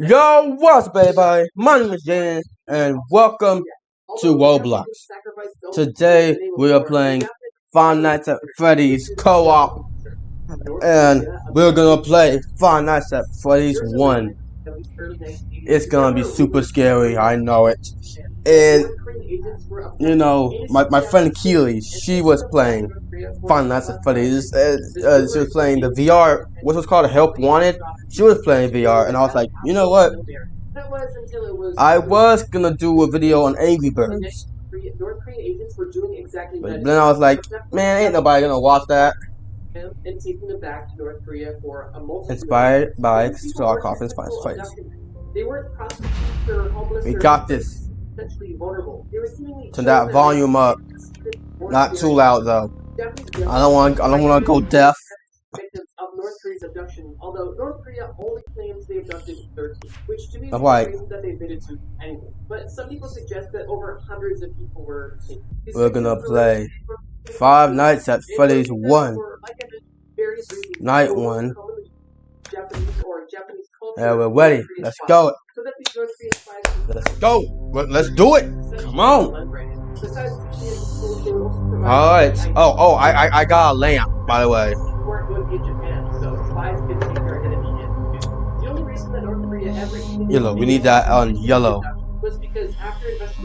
Yo, what's up, everybody? My name is Jaden, and welcome to Roblox. Today, we are playing Five Nights at Freddy's co-op, and we're gonna play Five Nights at Freddy's 1. It's gonna be super scary, I know it. And, you know, my friend Keely, she was playing Five Nights at Freddy's. She was playing the VR, what was called Help Wanted. She was playing VR, and I was like, you know what? I was gonna do a video on Angry Birds, but then I was like, man, ain't nobody gonna watch that. Inspired by Starcraft and Spice Place. We got this. Turn that volume up. Not too loud though. I don't wanna go deaf. North Korea's abduction, although North Korea only claims they abducted 13, which to me is the reason that they admitted to anything. But some people suggest that over hundreds of people were taken. We're gonna play Five Nights at Freddy's 1. Night 1. Yeah, we're ready. Let's go. Let's go. Let's do it. Come on. Alright. Oh, I got a lamp, by the way. Yellow. We need that on yellow.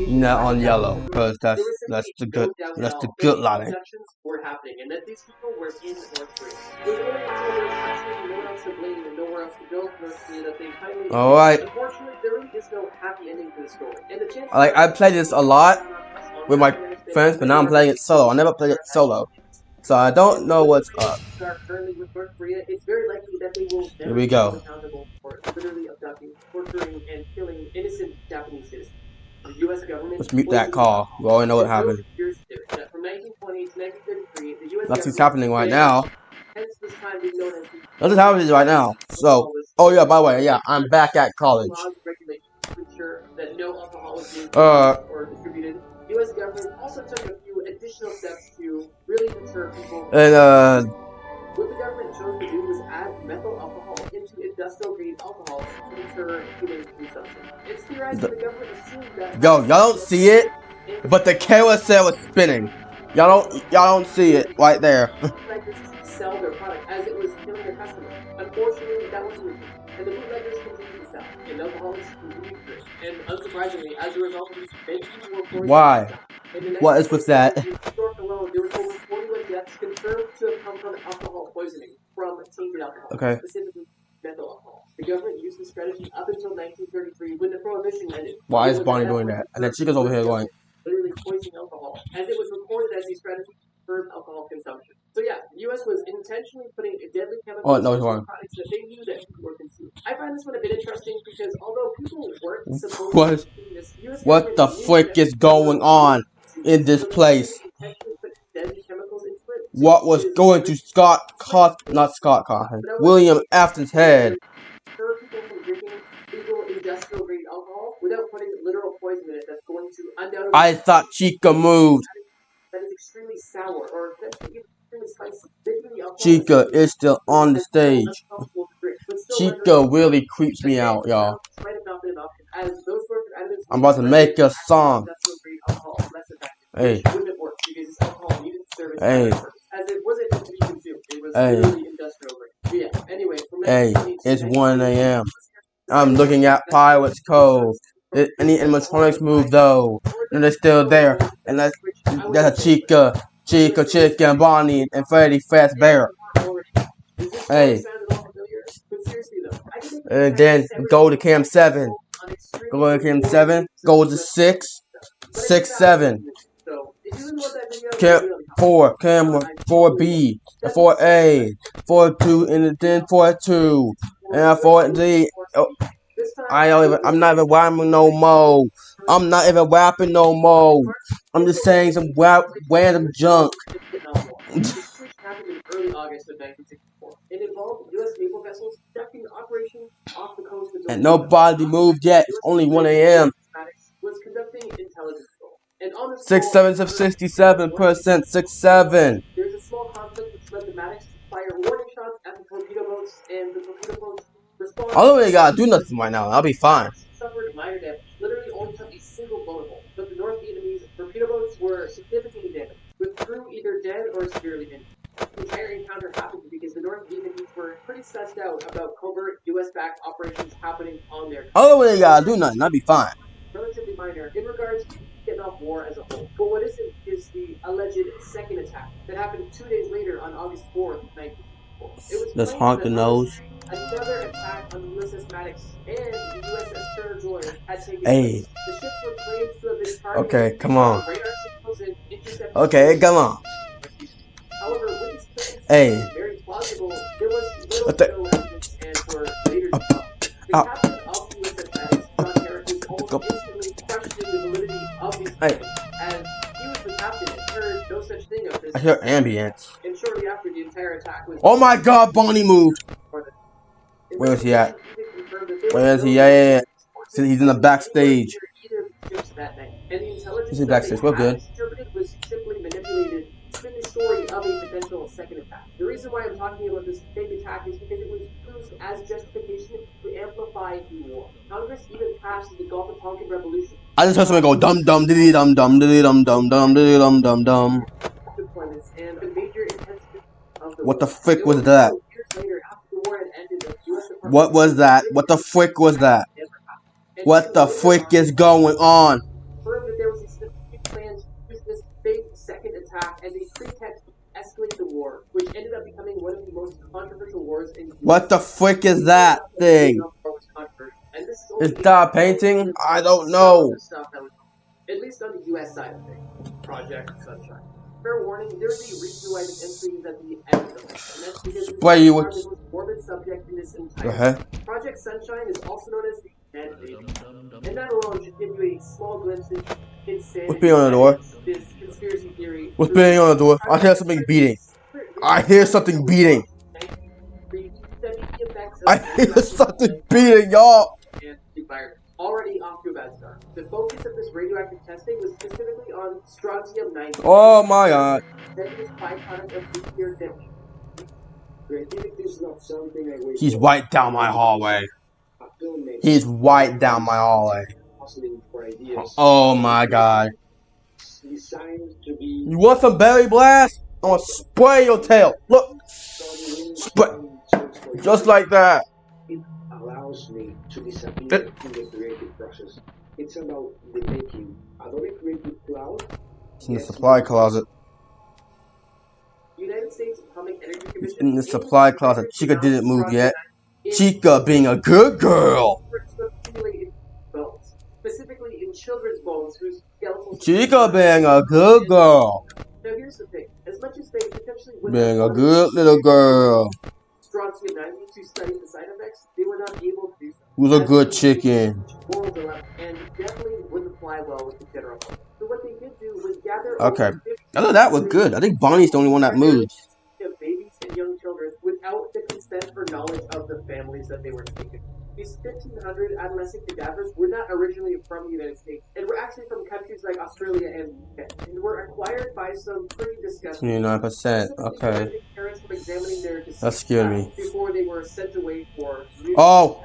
Not on yellow, because that's the good lighting. All right. I played this a lot with my friends, but now I'm playing it solo. I never played it solo, so I don't know what's up. Here we go. Let's mute that call. We already know what happened. Nothing's happening right now. Nothing's happening right now. So, oh yeah, by the way, yeah, I'm back at college. U.S. government also took a few additional steps to really deter people. And what the government chose to do was add methyl alcohol into industrial grade alcohol to deter human consumption. It's theorized that the government assumed that. Yo, y'all don't see it, but the carousel is spinning. Y'all don't see it right there. Sell their product as it was killing their customers. Unfortunately, that wasn't the case, and the bootleggers continued to sell, and alcoholics continued to drink. And unsurprisingly, as a result of these, many people were forced. Why? What is with that? In New York alone, there were over 41 deaths confirmed to have come from alcohol poisoning from tainted alcohol, specifically methyl alcohol. The government used this strategy up until 1933 when the prohibition ended. Why is Bonnie doing that? And then Chica's over here going, literally poisoning alcohol, as it was reported as a strategy for alcohol consumption. So yeah, the U.S. was intentionally putting a deadly chemical in products that they knew that people were consuming. I find this one a bit interesting because although people weren't supposed to do this, what the frick is going on in this place? What was going to William Afton's head? I thought Chica moved. That is extremely sour or extremely spicy. Chica is still on the stage. Chica really creeps me out, y'all. I'm about to make a song. Hey. Hey. Hey. Hey. It's 1 a.m. I'm looking at Pirate's Cove. Any animatronics move though, and they're still there. And that's a Chica, and Bonnie, and Freddy Fazbear. Hey. And then go to Cam 7. Go to Cam 7. Go to 6. 6, 7. Cam 4. Cam 4B. 4A. 4-2. And then 4-2. And 4D. Oh, I'm not even rapping no more. I'm not even rapping no more. I'm just saying some random junk. And nobody moved yet. It's only 1 a.m. 6-7 of 67%. 6-7. There's a small conflict which led the Maddox to fire warning shots at the torpedo boats, and the torpedo boats responded I don't really gotta do nothing right now. I'll be fine. Suffered minor damage. Literally only took a single bullet hole. But the North Vietnamese torpedo boats were significantly damaged, with crew either dead or severely injured. The entire encounter happened because the North Vietnamese were pretty sussed out about covert U.S.-backed operations happening on their country. I don't really gotta do nothing. I'll be fine. Relatively minor in regards to the Vietnam War as a whole. But what isn't is the alleged second attack that happened 2 days later on August 4th, 1954. It was Just honk the nose. Another attack on the USS Maddox and the USS Colonel Joy had taken Hey. place. The ships were claimed to have been targeted. Okay, come on. Radar signals and intercepted. Okay, come on. However, with these claims Hey. very plausible, there was little to no evidence and were later debunked. The captain of the USS Maddox, John Herrick, was almost instantly questioning the validity of these claims, as he was the captain and heard no such thing of this. I hear ambience. And shortly after, the entire attack was. Oh my God, Bonnie moved. Where is he at? Where is he? Yeah. He's in the backstage. He's in the backstage. We're good. Was simply manipulated to spin the story of a potential second attack. The reason why I'm talking about this fake attack is because it was used as justification to amplify the war. Congress even passed the Gulf of Tonkin Revolution. I just heard someone go dum dum diddy dum dum diddy dum dum dum diddy dum dum dum. What the frick was that? What was that? What the frick was that? What the frick is going on? There was a specific plan to use this fake second attack as a pretext to escalate the war, which ended up becoming one of the most controversial wars in. What the frick is that thing? Is that a painting? I don't know. At least on the U.S. side of things. Project Sunshine. Fair warning, there will be retroactive entries at the end of it, and that's because it's the most morbid subject in this entire. Project Sunshine is also known as the Dead Baby, and that alone should give you a small glimpse into insanity. What's being on the door? This conspiracy theory. What's being on the door? I hear something beating. I hear something beating. I hear something beating, y'all. Already off to a bad start. The focus of this radioactive testing was specifically on strontium-90. Oh my God. Byproduct of nuclear detonation. He's right down my hallway. He's right down my hallway. Oh my God. You want some berry blast? I'm gonna spray your tail. Look. Spray. Just like that. Allows me to disappear in the creative process. It's about the making. Adobe Creative Cloud. It's in the supply closet. United States Atomic Energy Commission. In the supply closet. Chica didn't move yet. Chica being a good girl. Specifically in children's bones whose skeletal. Chica being a good girl. Now here's the thing. As much as they potentially being a good little girl. Strontium-90 to study the side effects, they were not able to do so. Who's a good chicken? And definitely wouldn't fly well with the general public. So what they did do was gather. Okay. I thought that was good. I think Bonnie's the only one that moves. Babies and young children without the consent or knowledge of the families that they were taking. These 1,500 adolescent cadavers were not originally from the United States, and were actually from countries like Australia and UK, and were acquired by some pretty disgusting. 29%. Okay. Parents from examining their that scared me. Before they were sent away for. Oh.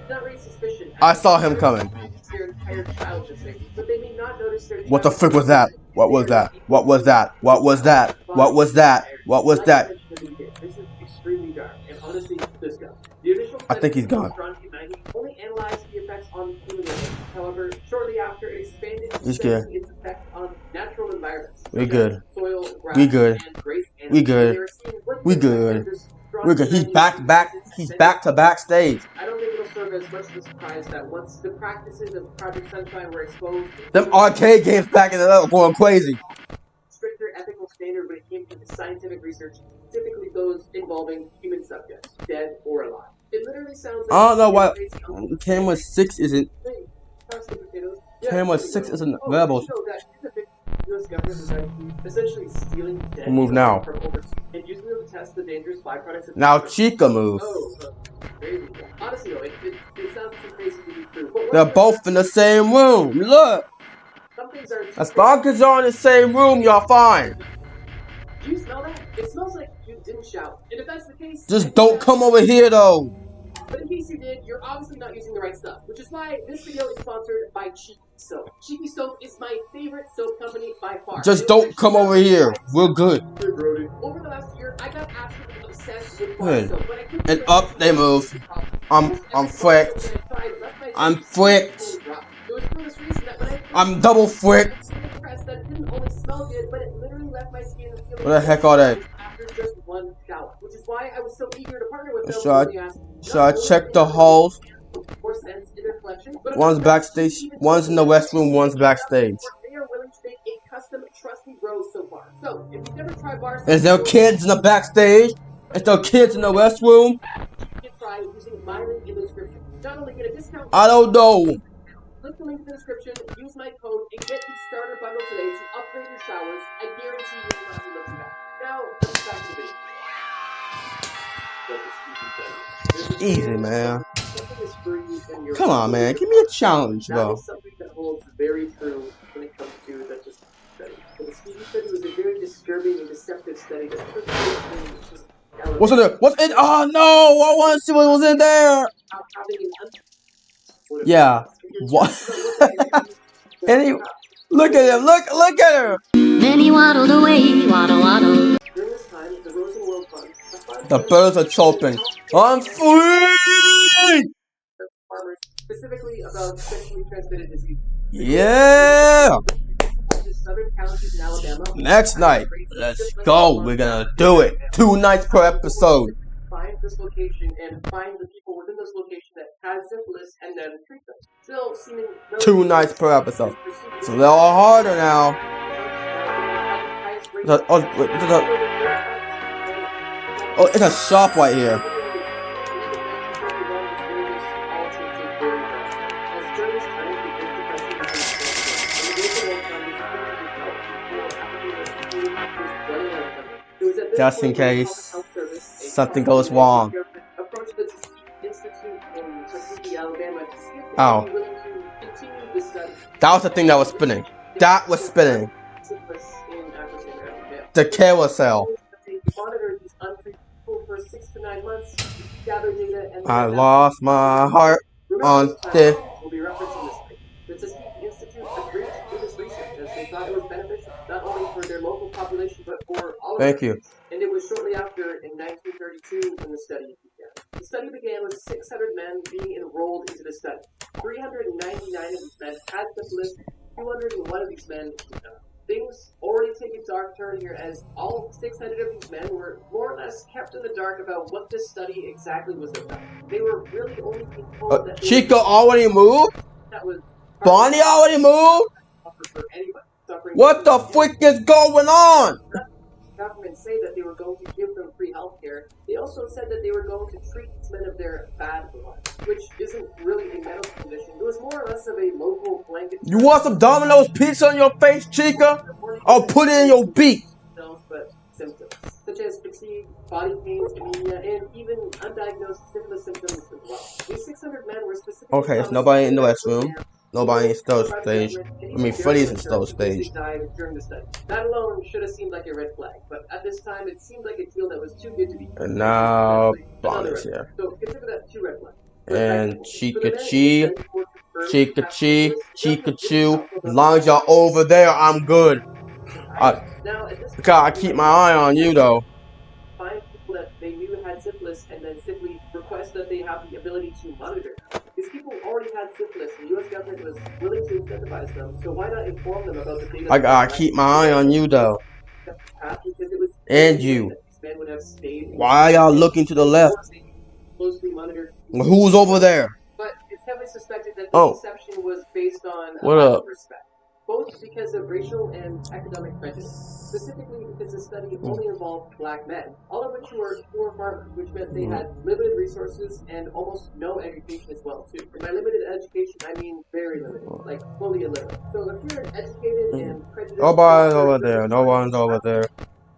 Not raise suspicion. I saw him coming. Their entire childhood, but they may not notice their. What the frick was that? What was that? What was that? What was that? What was that? What was that? This is extremely dark and honestly disgusting. The initial I think he's gone. Only analyzed the effects on human living. However, shortly after, it expanded to study its effect on natural environments. We good. Soil, grass, we good. And grace and we good. We good. We're good. He's back to backstage. I don't think it'll serve as much of a surprise that once the practices of Project Sunshine were exposed, them arcade games back in the up going crazy. Stricter ethical standard when it came to the scientific research, typically those involving human subjects, dead or alive. It literally sounds like I don't know why camera 6 isn't. Camera 6 isn't available. US government is essentially stealing dead move now. From overseas and using them to test the dangerous byproducts of now Chica moves. Crazy. Honestly though, it sounds too crazy to be true. They're both in the same room. Look. As long as you're in the same room, you're fine. Do you smell that? It smells like you didn't can shout. And if that's the case, just don't come over here though. But in case you did, you're obviously not using the right stuff, which is why this video is sponsored by Cheeky Soap. Cheeky Soap is my favorite soap company by far. Just don't come over here. We're good. Over the last year, I got absolutely obsessed with bar soap. But I couldn't And up they move. I'm fricked. I'm fricked. It was for this reason that when I I'm double fricked. that it didn't only smell good, but it literally left my skin feeling What the heck are they? after just one shower, which is why I was so eager to partner with them. Should I check the halls? One's backstage, one's in the restroom, one's backstage. They are willing to make a custom trusty rose so far. So if you've never tried bars, Is there kids in the backstage? Is there kids in the restroom? You can try using my link in the description. Not only get a discount, I don't know. click the link in the description, use my code, and get the starter bundle today to upgrade your showers. I guarantee you will not be looking back. Now, let's back to the video. Easy, man. Come on, man. Give me a challenge, bro. That is something that holds very true when it comes to the study. So the Stevie study was a very disturbing and deceptive study that What's in there? What's in? Oh no! I want to see what was in there. Yeah. What? Any? Look at him! Look at her! Then he waddled away, waddle, waddle. During this time, the Rose and World Fund, The birds are chirping. I'm free! farmers, specifically about sexually transmitted disease. Yeah! The southern counties in Alabama. Next night, let's go. We're gonna do it. 2 nights per episode. Find this location and find the people within this location that has syphilis and then treat them. Still seeming 2 nights per episode. It's a little harder now. Oh, it's a shop right here. Just in case something goes wrong. Oh. That was the thing that was spinning. That was spinning. The carousel. I lost my heart on this. Thank you. And it was shortly after, in 1932, when the study began. The study began with 600 men being enrolled into the study. 399 of these men had syphilis, 201 of these men did not. Things already take a dark turn here, as all 600 of these men were more or less kept in the dark about what this study exactly was about. They were really only being told that Chica already moved? That was Bonnie already moved? What the frick is going on? Government say that they were going to give them free health care. They also said that they were going to treat these men of their bad blood, which isn't really a medical condition. It was more or less of a local blanket. You want some Domino's pizza on your face, Chica? I'll put it in your beak. But symptoms such as fatigue, body pains, anemia, and even undiagnosed syphilis symptoms as well. These 600 men were specifically. Okay, there's nobody in the restroom. Nobody in storage stage. I mean, Freddy's in storage stage. During the study. That alone should have seemed like a red flag, but at this time it seemed like a deal that was too good to be true. And now, Bonnie's here. So consider that 2 red flags. And Chica-Chi, Chica-Chu. As long as y'all over there, I'm good. I keep my eye on you though. Find people that they knew had syphilis and then simply request that they have the ability to monitor. These people already had syphilis, and the U.S. government was willing to incentivize them, so why not inform them about the data? I gotta keep my eye on you though. And you. Why are y'all looking to the left? Who's over there? But it's heavily suspected that the deception was based on what up? Respect, both because of racial and economic prejudice. Specifically because the study only involved black men, all of which were poor farmers, which meant they had limited resources and almost no education as well, too. And by limited education, I mean very limited, like fully illiterate. So if you're educated and prejudiced... Nobody's over there. No one's over there.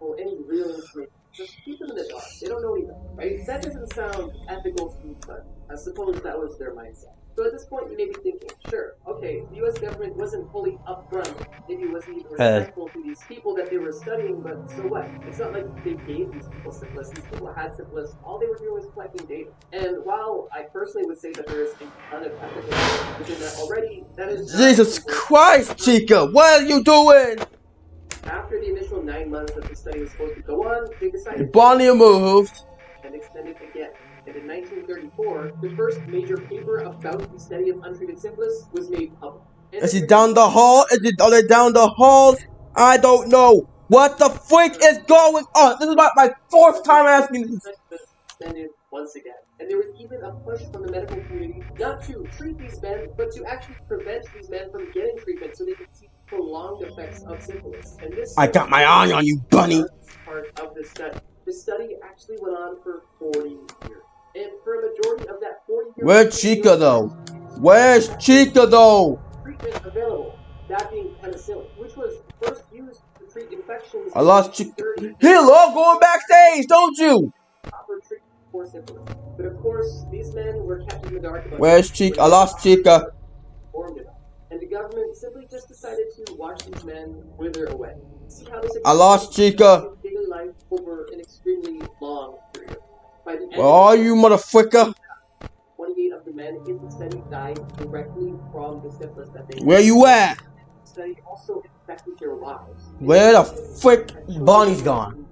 Or any real information, just keep them in the dark. They don't know anything, right? That doesn't sound ethical to me, but I suppose that was their mindset. So at this point, you may be thinking, sure, okay, the U.S. government wasn't fully upfront. Maybe it wasn't even respectful to these people that they were studying, but so what? It's not like they gave these people syphilis. These people had syphilis. All they were doing was collecting data. And while I personally would say that there is a ton of ethical within that already, that is Jesus Christ, Chica, what are you doing? After the initial 9 months that the study was supposed to go on, they decided Bonnie moved and extended again. And in 1934, the first major paper about the study of untreated syphilis was made public. Is he down the hall? Are they down the halls? I don't know. What the freak is going on? This is about my 4th time asking this. Extended once again. And there was even a push from the medical community not to treat these men, but to actually prevent these men from getting treatment so they could see prolonged effects of syphilis. And this I got my eye on you, bunny. Part of the study. The study actually went on for 40 years. And for a majority of that 40 years... Where's Chica though? Where's Chica though? Treatment available, that being penicillin, which was first used to treat infections... I lost Chica. He love going backstage, don't you? Proper treatment for syphilis. But of course, these men were kept in the dark about... Where's Chica? I lost Chica. And the government simply just decided to watch these men wither away. See how this I lost Chica. daily life over an extremely long period. By the end Where are you, motherfucker? 28 of the men in the study died directly from the syphilis that they... Where you at? The study also affected their lives. Where the frick Bonnie's gone?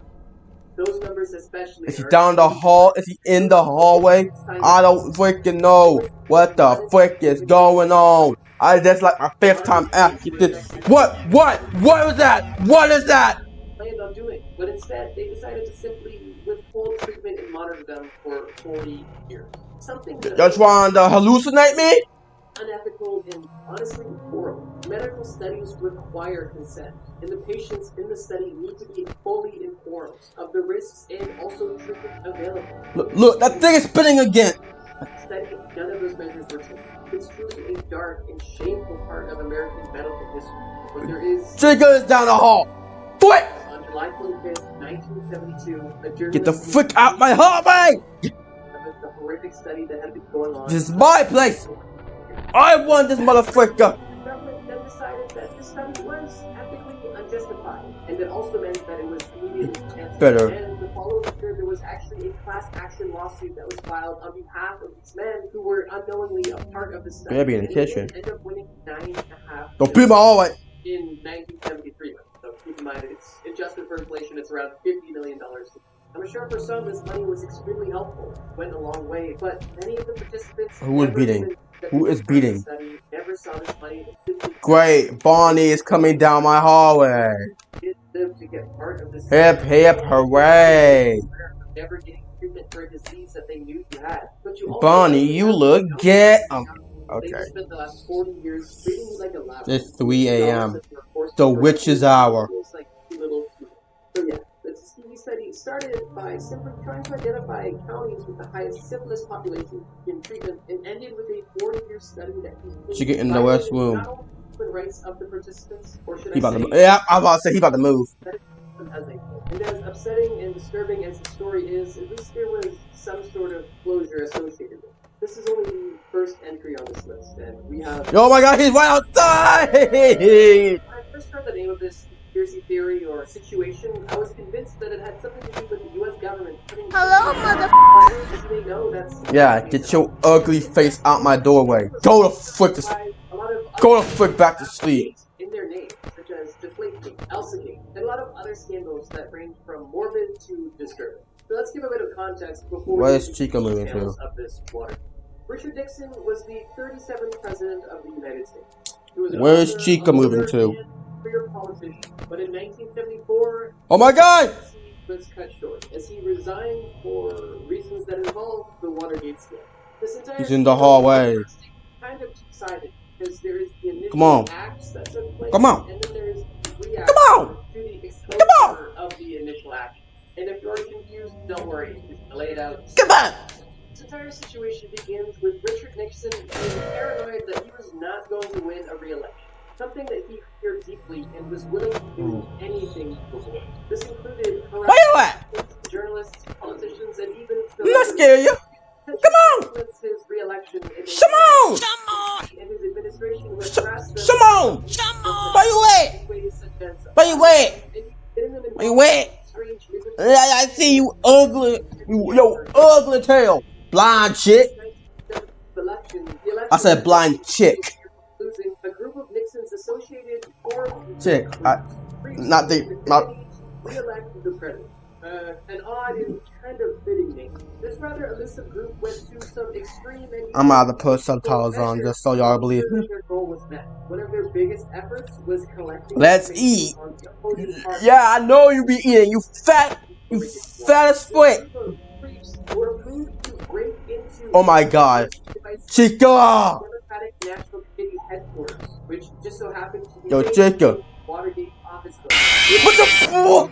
Those members especially... Is he down the hall? Is he in the hallway? I don't freaking know what the frick is going on. That's like my 5th time asking this. What was that? What is that? Planned on doing, but instead they decided to simply withhold treatment and monitor them for 40 years. Something that You're trying to hallucinate me? unethical and honestly horrible. Medical studies require consent, and the patients in the study need to be fully informed of the risks and also treatment available. Look, that thing is spinning again. Study, none of those measures were taken. It's truly a dark and shameful part of American medical history, but there is... Chica is down the hall. Quick! On July 25th, 1972, a journalist... Get the frick out my hallway! The horrific study that had been going on... This is my place! I want this motherfucker! The government then decided that this study was ethically unjustified, and that also meant that it was immediately canceled. Better. And the following year, there was actually a class action lawsuit that was filed on behalf of these men who were unknowingly a part of the study. Baby in the kitchen. End up winning $9.5 Don't beat my hallway! in 1973. So keep in mind, it's adjusted for inflation, it's around $50 million. I'm sure for some this money was extremely helpful, went a long way, but many of the participants... Who is beating? Who is beating? Never saw this money. Great, Bonnie is coming down my hallway. To get part of this Hip, hip, hooray. never getting treatment for a disease that they knew you had. But you Bonnie, you look get. Okay. They spent the last 40 years treating you like a lab. It's 3 a.m. The witch's hour. So yeah, the TV study started by simply trying to identify counties with the highest syphilis population in treatment and ended with a 40-year study that She get in the west room. Rights of the participants, or should He about I say, to, yeah, I was about to say he about to move. And as upsetting and disturbing as the story is, at least there was some sort of closure associated with it. This is only the first entry on this list, and we have... Oh my god, he's right outside! When I first heard the name of this conspiracy theory or situation, I was convinced that it had something to do with the U.S. government putting... Hello, motherfucker! As they know, that's... Yeah, get your ugly face out my doorway. Go the frick to sleep. Go the frick back to sleep. In their name, such as Deflategate, Elsagate, and a lot of other scandals that range from morbid to disturbing. So let's give a bit of context before Where is Chica moving to? Of this water. Richard Nixon was the 37th president of the United States. Where is Chica moving to? Career politician, but in 1974, Oh my god! he was cut short as he resigned for reasons that involved the Watergate scandal. This entire He's in the hallway. kind of two-sided because there is the initial Come on. acts that took place, Come on. and then there is the reaction Come on. to the exposure Come on. of the initial action. And if you're confused, don't worry, just lay it out. Come on! This entire situation begins with Richard Nixon being paranoid that he was not going to win a re-election, something that he feared deeply and was willing to do anything to avoid. This included Where you at? journalists, politicians, and even I'm not scared you. Come on! his re-election. Come on! Yo, ugly tail. Blind chick. I said blind chick. A group of Nixon's associated Chick. Not re-elected the president. An odd and kind of fitting name. This rather elusive group went to some extreme and I'm out to put subtitles on just so y'all believe me. their goal was met. One of their biggest efforts was collecting. Let's eat. Yeah, I know you be eating. You fat as foot. Oh my god. Chica! Which just so happens to be Yo, Chica. Watergate office What the fuck?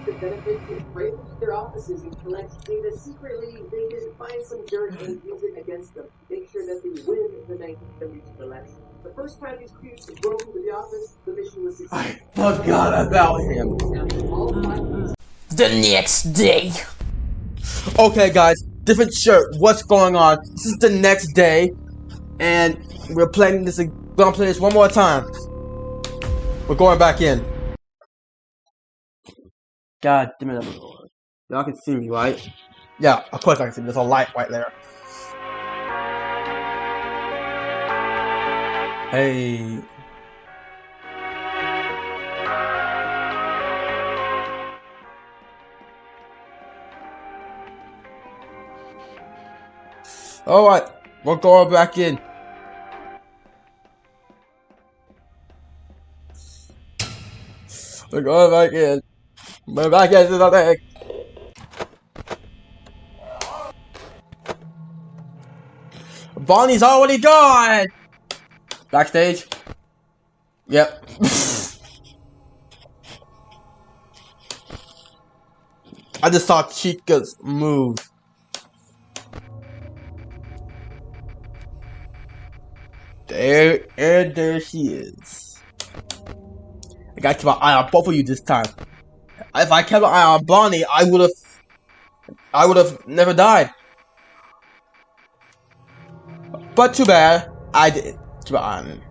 to benefit to break into their offices and collect data secretly. They could find some dirt and use it against them. Make sure that they win the 1972 election. The first time these crews broke into the office, the mission was successful. I forgot about him. The next day. Okay, guys, different shirt. What's going on? This is the next day, and we're playing this. We're gonna play this one more time. We're going back in. God damn it! Y'all can see me, right? Yeah, of course I can see me. There's a light right there. Hey. Alright, we're going back in. We're going back in. We're back into the thing. Bonnie's already gone! Backstage? Yep. I just saw Chica's move. There she is. I gotta keep my eye on both of you this time. If I kept an eye on Bonnie, I would have never died. But too bad, I didn't keep an eye on him.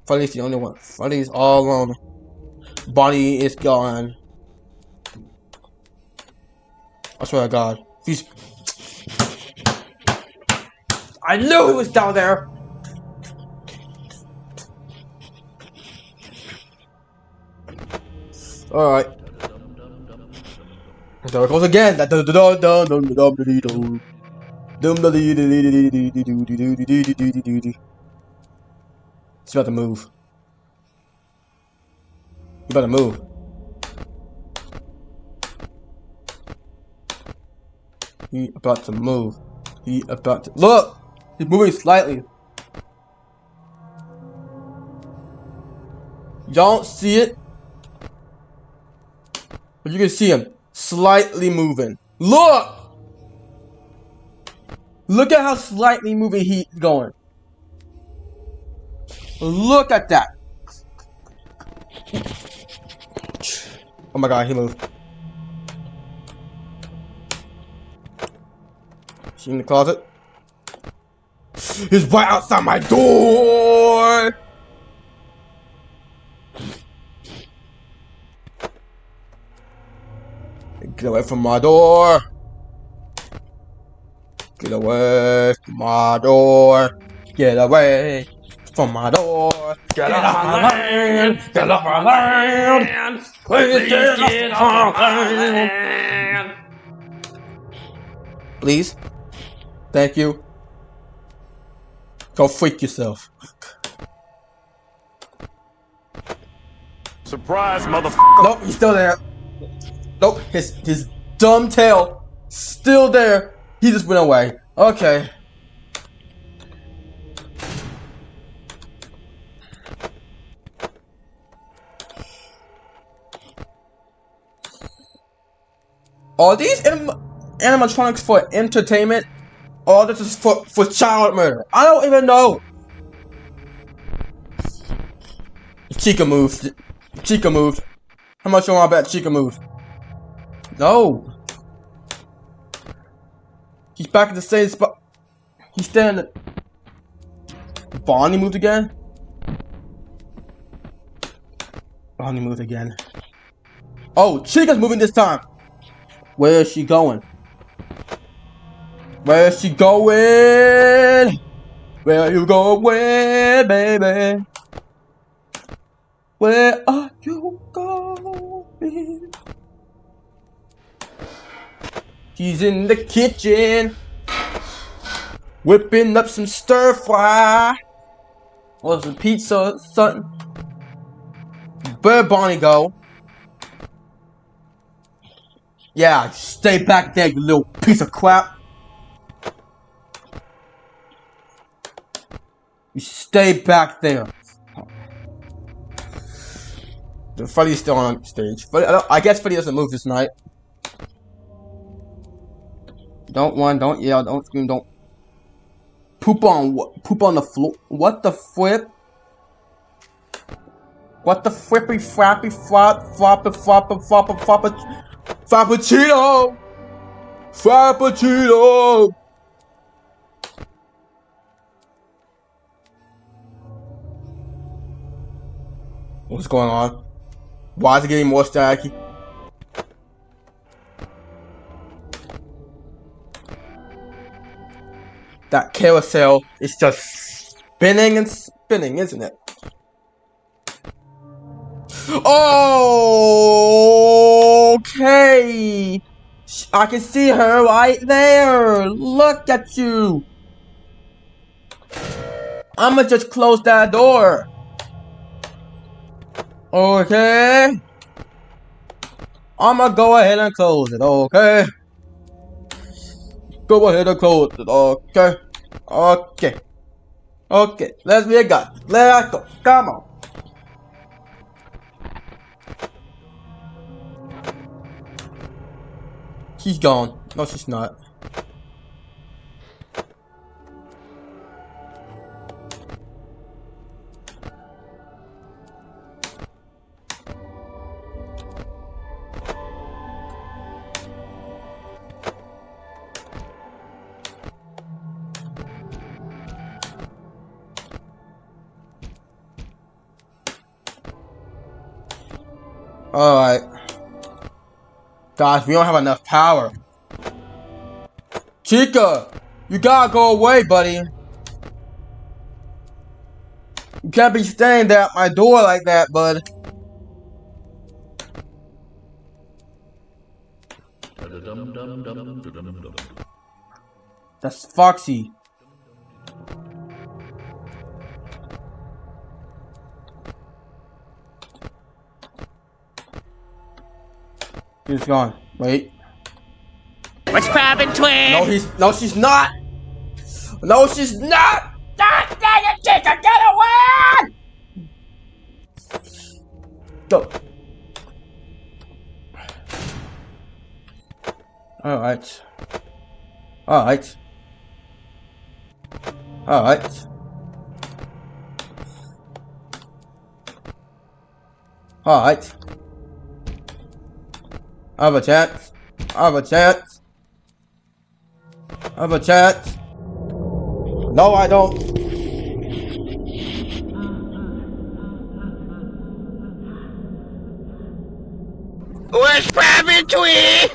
Freddy's the only one. Freddy's all alone. Bonnie is gone. I swear to God. I knew he was down there! Alright. There it goes again. He's about to move. You better move. He about to move. He about to look. He's moving slightly. You don't see it, but you can see him slightly moving. Look. Look at how slightly moving he's going. Look at that. Oh my God, he moved. She in the closet? He's right outside my door! Get away from my door! Get away from my door! Get away from my door! Get off my land! Get off my land! Please get off my land! Please? Thank you. Go freak yourself. Surprise, motherfucker! Nope, he's still there. Nope, his dumb tail still there. He just went away. Okay. Are these animatronics for entertainment? Or this is for child murder? I don't even know. Chica moved. Chica moved. How much you want to bet Chica moved? No. He's back at the same spot. He's standing. Bonnie moved again. Bonnie moved again. Oh, Chica's moving this time. Where is she going? Where is she going? Where are you going, baby? Where are you going? She's in the kitchen, whipping up some stir fry. Or some pizza or something. Where Bonnie go? Yeah, stay back there, you little piece of crap. You stay back there. Freddy's still on stage. I guess Freddy doesn't move this night. Don't run, don't yell, don't scream, don't poop on the floor. What the flip? What the flippy flappy flop floppa floppa floppa floppa frappuccino? Frappuccino! What's going on? Why is it getting more staticky? That carousel is just spinning and spinning, isn't it? Okay, I can see her right there. Look at you. I'ma just close that door. Okay. I'ma go ahead and close it, okay? Go ahead and close it, okay? Okay. Okay, let's be a guy. Let's go. Come on. She's gone. No, she's not. Alright. Guys, we don't have enough power. Chica, you gotta go away, buddy. You can't be staying there at my door like that, bud. That's Foxy. He's gone. Wait. What's poppin', twin? No, she's not. No, she's not. God dang it, Chica, get away! Go. Alright. Alright. Alright. Alright. I have a chance. I have a chance. I have a chance. No, I don't. What's poppin', twin?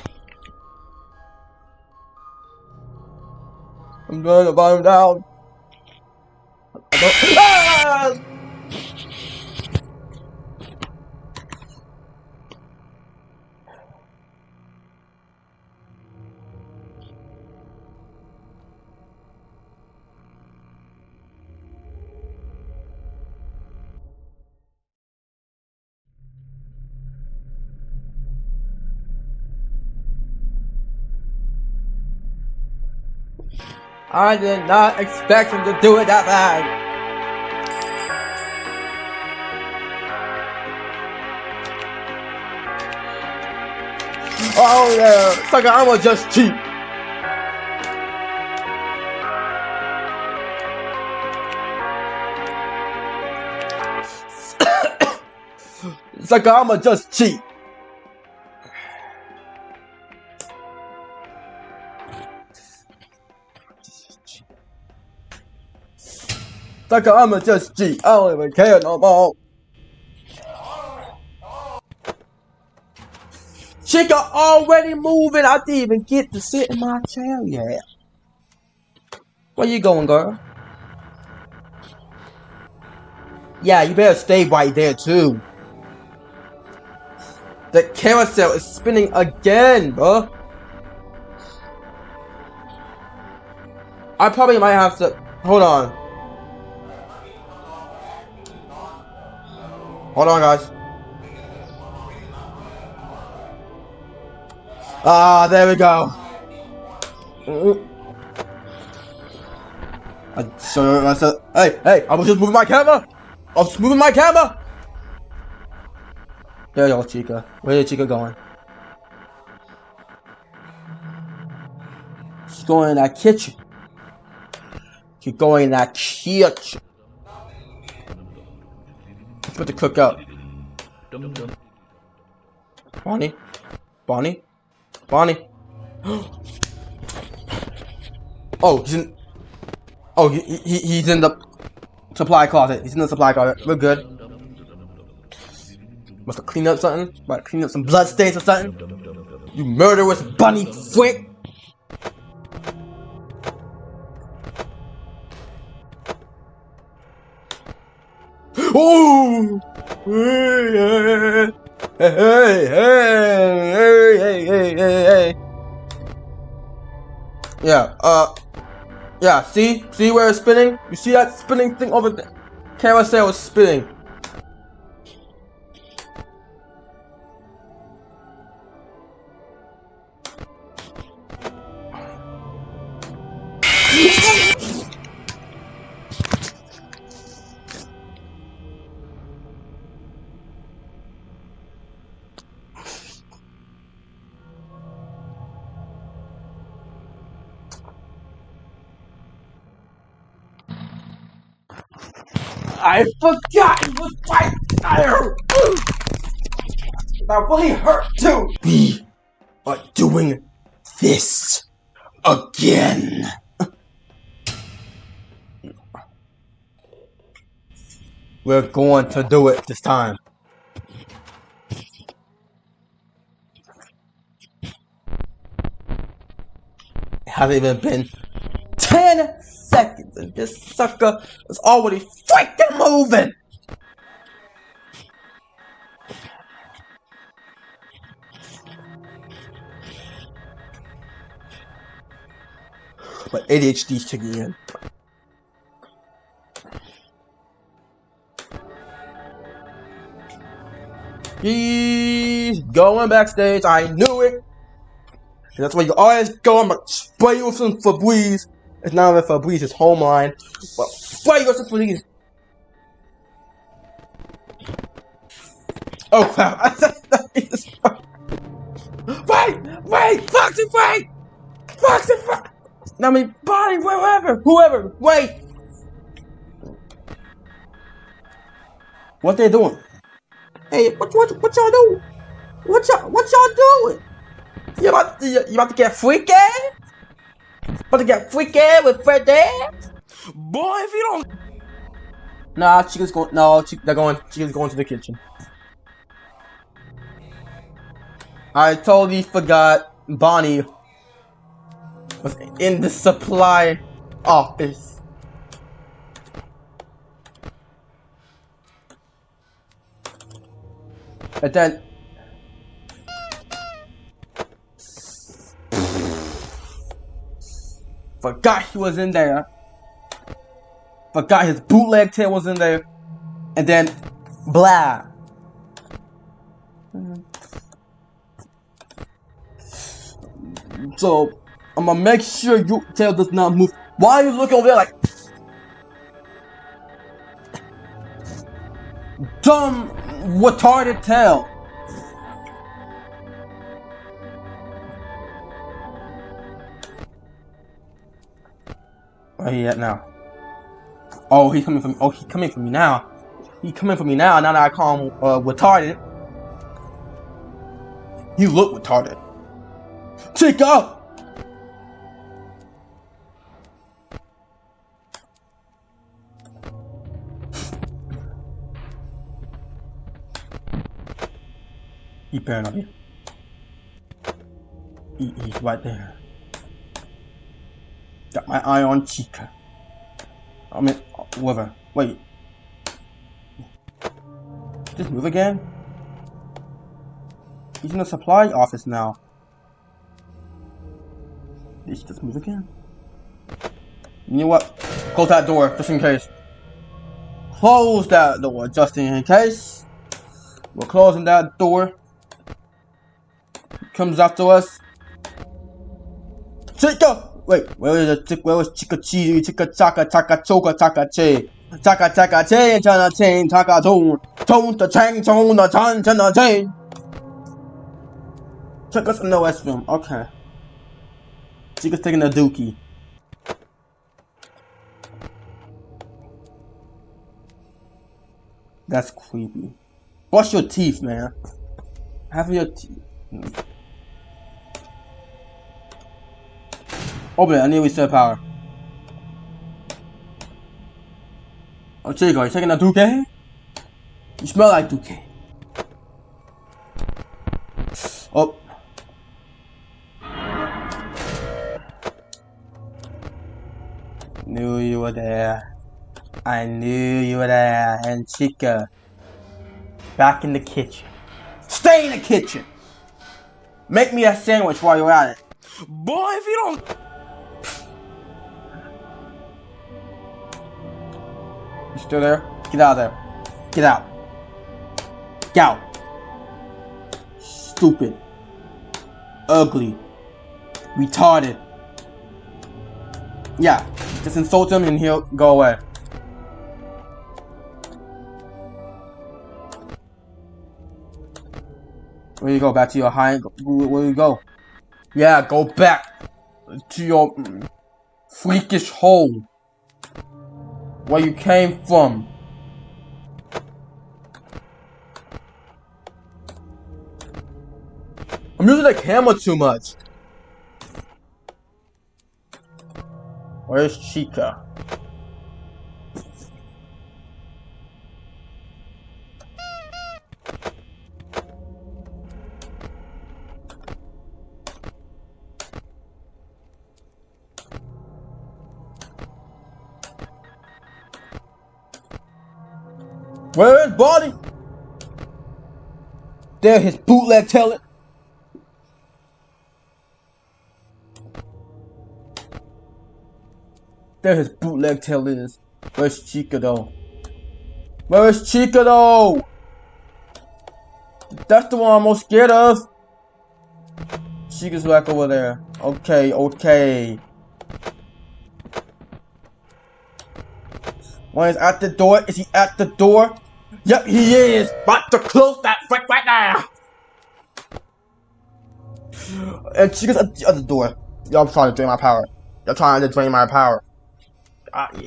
I'm gonna bottom down. I don't. Ah! I did not expect him to do it that bad. Oh yeah, sucker, I'ma just cheat. Sucker, I'ma just cheat. Sucker, I'ma just G. I don't even care no more. Chica already moving. I didn't even get to sit in my chair yet. Where you going, girl? Yeah, you better stay right there too. The carousel is spinning again, bro. I probably might have to. Hold on. Hold on, guys. Ah, there we go. Hey, I was just moving my camera. I was moving my camera. There you go, Chica. Where is Chica going? She's going in that kitchen. She's going in that kitchen. Let's put the cook up. Bonnie? Bonnie? Bonnie? Oh, he's in... Oh, he's in the supply closet. He's in the supply closet. We're good. Must have cleaned up something. Might have cleaned up some blood stains or something. You murderous bunny freak! Oh! Hey. Yeah, see where it's spinning? You see that spinning thing over there? Carousel is spinning. I forgot it was right there! That really hurt too! We are doing this again! We're going to do it this time. It hasn't even been 10 seconds and this sucker is already freaking moving! My ADHD's kicking in. He's going backstage. I knew it. And that's why you always go. I'm gonna spray you with some Febreze. It's not even Febreze, it's home line. But spray you with some Febreze. Oh crap! Wait! Foxy, wait! Foxy, I mean, Bonnie, whoever, wait! What they doing? Hey, what y'all doing? What y'all doing? You about to get freaky? About to get freaky with Freddy? Boy, if you don't... Nah, Chica's going, no, Chica's going to the kitchen. I totally forgot Bonnie was in the supply office. And then forgot he was in there. Forgot his bootleg tail was in there. And then blah. So I'm gonna make sure your tail does not move. Why are you looking over there like dumb retarded tail? Where he at now? Oh, he's coming for me. Oh, he's coming for me now. He's coming for me now. Now that I call him retarded. You look retarded. Chica! He better not be. He's right there. Got my eye on Chica. I mean, whoever. Wait. Just move again? He's in the supply office now. Did she just move again? You know what? Close that door, just in case. Close that door, just in case. We're closing that door. He comes after us. Chica! Wait, where is it? Where was Chica Cheese? Chica Chaka Chaka Choka Chaka Che. Chaka Chaka Che Chana Chain Chaka Tone. Tone the Chang Tone the Chan Chana Chain. Check us in the West Room. Okay. Chica's taking a dookie. That's creepy. Brush your teeth, man. Have your teeth. Open it, I need to restore power. Oh, Chico, you taking a dookie? You smell like dookie. Oh. Knew you were there. I knew you were there. And Chica, back in the kitchen. Stay in the kitchen! Make me a sandwich while you're at it. Boy, if you don't... You still there? Get out of there. Get out. Get out. Stupid. Ugly. Retarded. Yeah. Just insult him and he'll go away. Where you go? Back to your high... Where you go? Yeah, go back to your freakish hole. Where you came from. I'm using the camera too much. Where's Chica? Where is Bonnie? There, his bootleg talent. There, his bootleg talent is. Where's Chica though? Where is Chica though? That's the one I'm most scared of. Chica's back over there. Okay, okay. When he's at the door, is he at the door? Yep, he is! About to close that frick right now! And Chica's at the other door. Y'all trying to drain my power. Y'all trying to drain my power.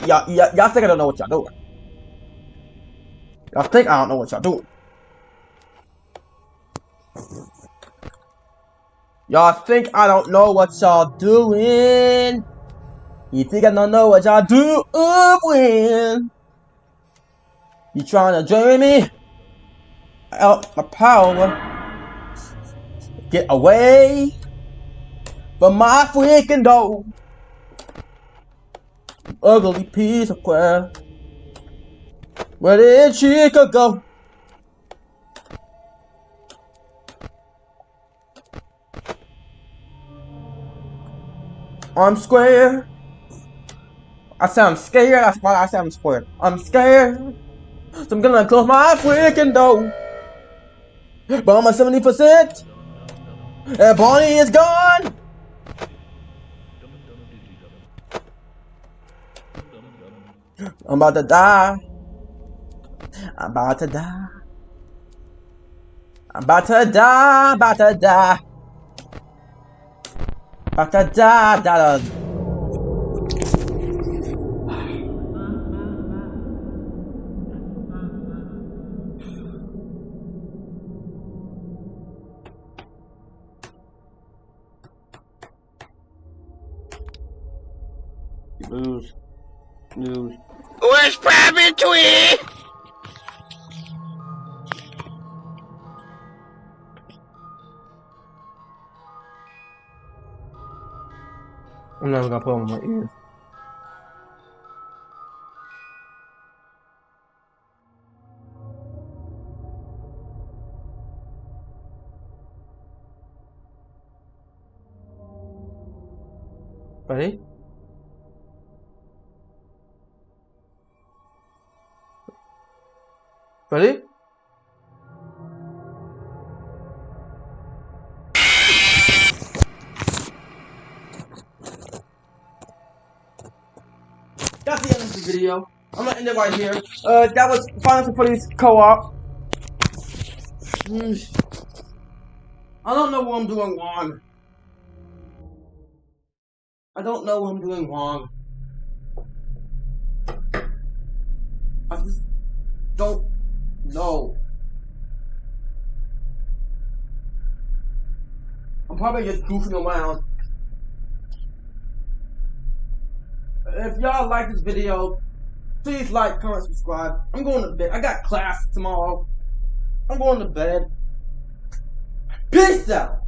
Y'all think I don't know what y'all doing. Y'all think I don't know what y'all doing. Y'all think I don't know what y'all doing. You think I don't know what y'all doing. You trying to drain me out my power. Get away from my freaking door. Ugly piece of crap. Where did Chica go? I'm square. I sound scared. That's why I sound square. I'm scared. So I'm gonna close my freaking door. But I'm at 70%. And Bonnie is gone. I'm about to die. I'm about to die. I'm about to die. About to die. About to die. Die. Lose. Where's Pappy Tweet? I'm never gonna put them on my ears. Ready? Ready? That's the end of the video. I'm gonna end it right here. That was Final Fantasy co-op. I don't know what I'm doing wrong. I don't know what I'm doing wrong. I just don't know. I'm probably just goofing around. If y'all like this video, please like, comment, subscribe. I'm going to bed. I got class tomorrow. I'm going to bed. Peace out.